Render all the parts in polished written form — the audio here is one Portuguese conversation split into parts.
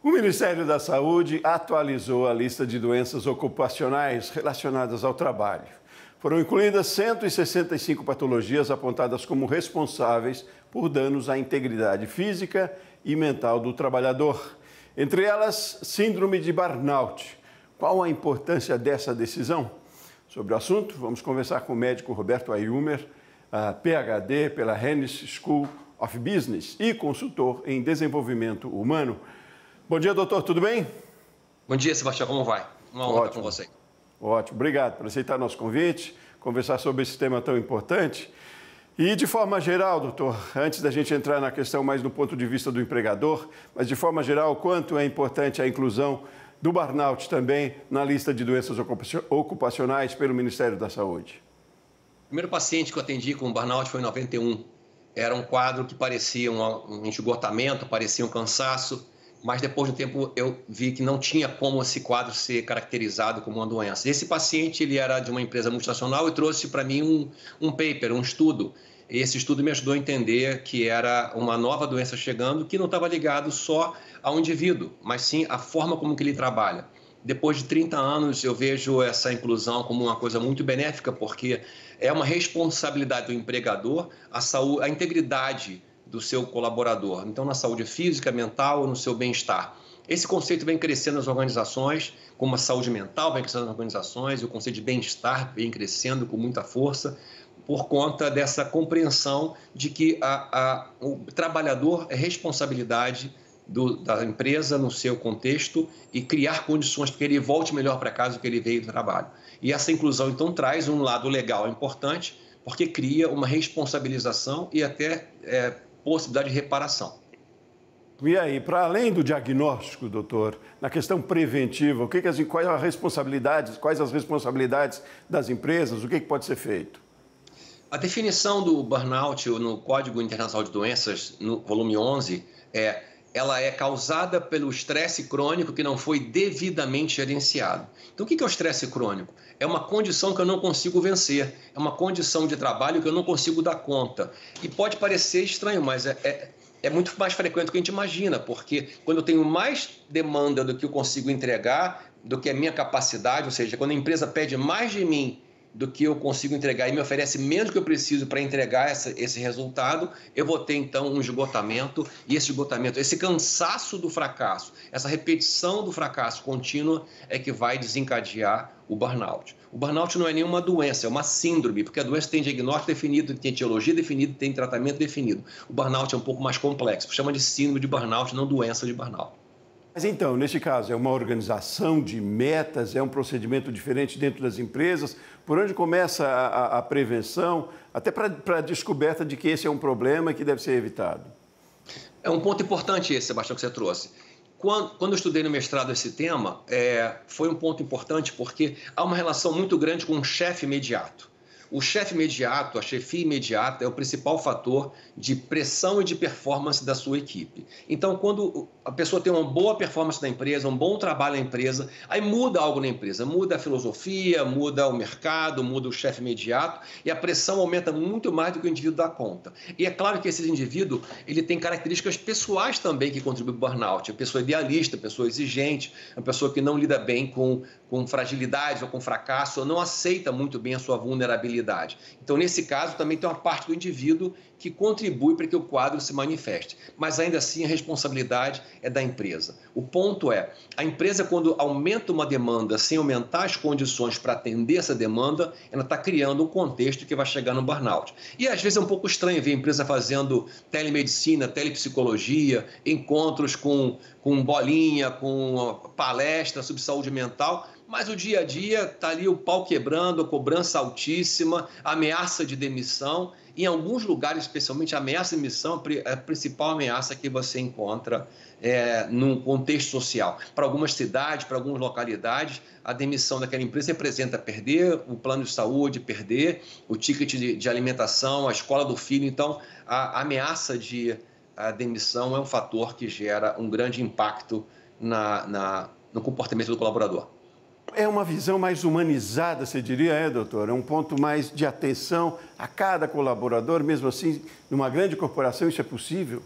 O Ministério da Saúde atualizou a lista de doenças ocupacionais relacionadas ao trabalho. Foram incluídas 165 patologias apontadas como responsáveis por danos à integridade física e mental do trabalhador. Entre elas, síndrome de burnout. Qual a importância dessa decisão? Sobre o assunto, vamos conversar com o médico Roberto Ayumer, PhD pela Rennes School of Business e consultor em desenvolvimento humano. Bom dia, doutor, tudo bem? Bom dia, Sebastião, como vai? Uma honra estar com você. Ótimo, obrigado por aceitar nosso convite, conversar sobre esse tema tão importante. E de forma geral, doutor, antes da gente entrar na questão mais do ponto de vista do empregador, mas de forma geral, quanto é importante a inclusão do burnout também na lista de doenças ocupacionais pelo Ministério da Saúde? O primeiro paciente que eu atendi com burnout foi em 91. Era um quadro que parecia um esgotamento, parecia um cansaço, mas depois de um tempo eu vi que não tinha como esse quadro ser caracterizado como uma doença. Esse paciente ele era de uma empresa multinacional e trouxe para mim um paper, um estudo. Esse estudo me ajudou a entender que era uma nova doença chegando que não estava ligado só ao indivíduo, mas sim à forma como que ele trabalha. Depois de 30 anos eu vejo essa inclusão como uma coisa muito benéfica, porque é uma responsabilidade do empregador a integridade do seu colaborador, então na saúde física, mental ou no seu bem-estar. Esse conceito vem crescendo nas organizações, como a saúde mental vem crescendo nas organizações, e o conceito de bem-estar vem crescendo com muita força, por conta dessa compreensão de que o trabalhador é responsabilidade da empresa no seu contexto e criar condições para que ele volte melhor para casa do que ele veio do trabalho. E essa inclusão, então, traz um lado legal importante, porque cria uma responsabilização e até possibilidade de reparação. E aí, para além do diagnóstico, doutor, na questão preventiva, quais as responsabilidades das empresas, o que pode ser feito? A definição do burnout no Código Internacional de Doenças, no volume 11, ela é causada pelo estresse crônico que não foi devidamente gerenciado. Então, o que é o estresse crônico? É uma condição que eu não consigo vencer, é uma condição de trabalho que eu não consigo dar conta. E pode parecer estranho, mas é muito mais frequente do que a gente imagina, porque quando eu tenho mais demanda do que eu consigo entregar, do que a minha capacidade, ou seja, quando a empresa pede mais de mim do que eu consigo entregar e me oferece menos do que eu preciso para entregar esse resultado, eu vou ter então um esgotamento, e esse esgotamento, esse cansaço do fracasso, essa repetição do fracasso contínua é que vai desencadear o burnout. O burnout não é nenhuma doença, é uma síndrome, porque a doença tem diagnóstico definido, tem etiologia definida, tem tratamento definido. O burnout é um pouco mais complexo, chama de síndrome de burnout, não doença de burnout. Mas então, neste caso, é uma organização de metas, é um procedimento diferente dentro das empresas? Por onde começa a prevenção, até para a descoberta de que esse é um problema que deve ser evitado? É um ponto importante esse, Sebastião, que você trouxe. Quando eu estudei no mestrado esse tema, foi um ponto importante porque há uma relação muito grande com o chefe imediato. O chefe imediato, a chefia imediata, é o principal fator de pressão e de performance da sua equipe. Então, quando a pessoa tem uma boa performance na empresa, um bom trabalho na empresa, aí muda algo na empresa, muda a filosofia, muda o mercado, muda o chefe imediato e a pressão aumenta muito mais do que o indivíduo dá conta. E é claro que esse indivíduo ele tem características pessoais também que contribuem para o burnout. É uma pessoa idealista, uma pessoa exigente, uma pessoa que não lida bem com fragilidades ou com fracasso, ou não aceita muito bem a sua vulnerabilidade. Então, nesse caso, também tem uma parte do indivíduo que contribui para que o quadro se manifeste. Mas, ainda assim, a responsabilidade é da empresa. O ponto é, a empresa, quando aumenta uma demanda sem aumentar as condições para atender essa demanda, ela está criando um contexto que vai chegar no burnout. E, às vezes, é um pouco estranho ver a empresa fazendo telemedicina, telepsicologia, encontros com bolinha, com palestra sobre saúde mental, mas o dia a dia está ali o pau quebrando, a cobrança altíssima, a ameaça de demissão. Em alguns lugares, especialmente, a ameaça de demissão é a principal ameaça que você encontra num contexto social. Para algumas cidades, para algumas localidades, a demissão daquela empresa representa perder o plano de saúde, perder o ticket de alimentação, a escola do filho. Então, a ameaça de demissão é um fator que gera um grande impacto no comportamento do colaborador. É uma visão mais humanizada, você diria, doutor? É um ponto mais de atenção a cada colaborador, mesmo assim, numa grande corporação, isso é possível?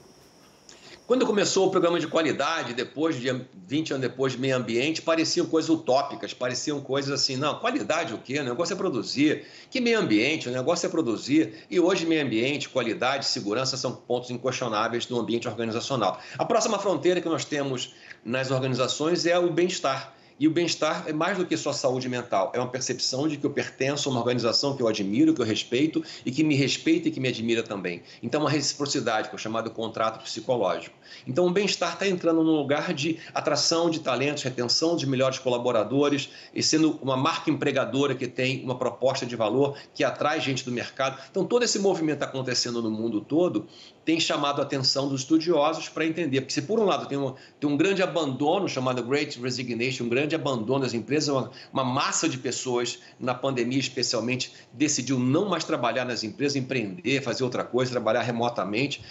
Quando começou o programa de qualidade, depois de 20 anos depois de meio ambiente, pareciam coisas utópicas, pareciam coisas assim, não, qualidade o quê? O negócio é produzir. Que meio ambiente? O negócio é produzir. E hoje meio ambiente, qualidade, segurança são pontos inquestionáveis do ambiente organizacional. A próxima fronteira que nós temos nas organizações é o bem-estar. E o bem-estar é mais do que só saúde mental, é uma percepção de que eu pertenço a uma organização que eu admiro, que eu respeito e que me respeita e que me admira também. Então, uma reciprocidade, que é o chamado contrato psicológico. Então, o bem-estar está entrando num lugar de atração de talentos, retenção de melhores colaboradores e sendo uma marca empregadora que tem uma proposta de valor que atrai gente do mercado. Então, todo esse movimento acontecendo no mundo todo tem chamado a atenção dos estudiosos para entender, porque se por um lado tem um grande abandono, chamado Great Resignation, um grande abandono das empresas, uma massa de pessoas na pandemia especialmente decidiu não mais trabalhar nas empresas, empreender, fazer outra coisa, trabalhar remotamente.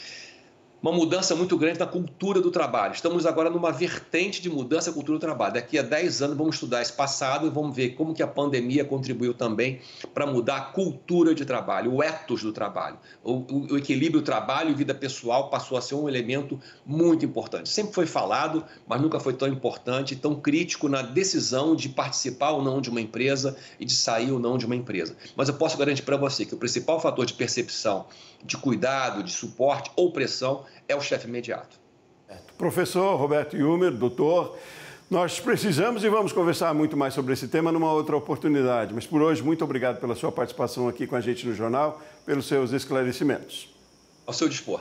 Uma mudança muito grande na cultura do trabalho. Estamos agora numa vertente de mudança da cultura do trabalho. Daqui a 10 anos vamos estudar esse passado e vamos ver como que a pandemia contribuiu também para mudar a cultura de trabalho, o ethos do trabalho. O equilíbrio trabalho e vida pessoal passou a ser um elemento muito importante. Sempre foi falado, mas nunca foi tão importante, tão crítico na decisão de participar ou não de uma empresa e de sair ou não de uma empresa. Mas eu posso garantir para você que o principal fator de percepção, de cuidado, de suporte ou pressão é o chefe imediato. Professor Roberto Yumer, doutor, nós precisamos e vamos conversar muito mais sobre esse tema numa outra oportunidade. Mas por hoje, muito obrigado pela sua participação aqui com a gente no jornal, pelos seus esclarecimentos. Ao seu dispor.